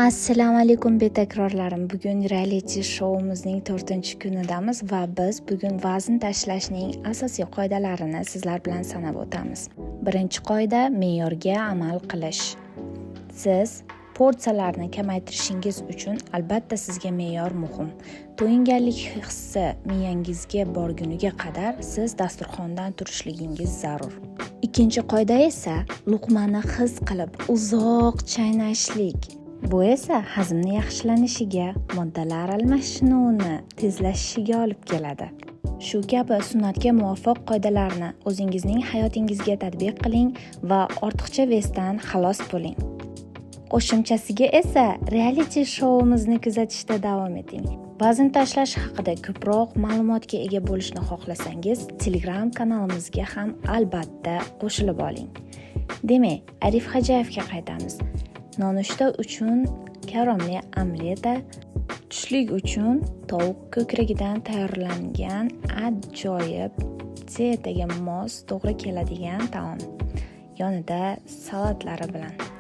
Assalomu alaykum betakrorlarim. Bugun reality showimizning 4-kunidamiz va biz bugun vazn tashlashning asosiy qoidalarini sizlar bilan sanab o'tamiz. Birinchi qoida me'yorga amal qilish. Siz porsiyalarni kamaytirishingiz uchun albatta sizga me'yor muhim. To'yinganlik hissi miyangizga borguniga qadar siz dasturxondan turishligingiz zarur. Ikkinchi qoida esa luqmani his qilib uzoq chaynashlik. Bu esa hazmni yaxshilanishiga, moddalar almashinuvini tezlashishiga olib keladi. Shu kabi sunnatga muvofiq qoidalarni o'zingizning hayotingizga tatbiq qiling va ortiqcha vesdan xalos bo'ling. Qo'shimchasiga esa reality showimizni kuzatishda davom eting. Vazn tashlash haqida ko'proq ma'lumotga ega bo'lishni xohlasangiz, Telegram kanalimizga ham albatta qo'shilib oling. Demak, Arif Hajayevga qaytamiz. Nonushta uchun karomli omleta, tushlik uchun tovuq ko'kragidan tayyorlangan ajoyib dietaga mos to'g'ri keladigan taom, yonida salatlari bilan.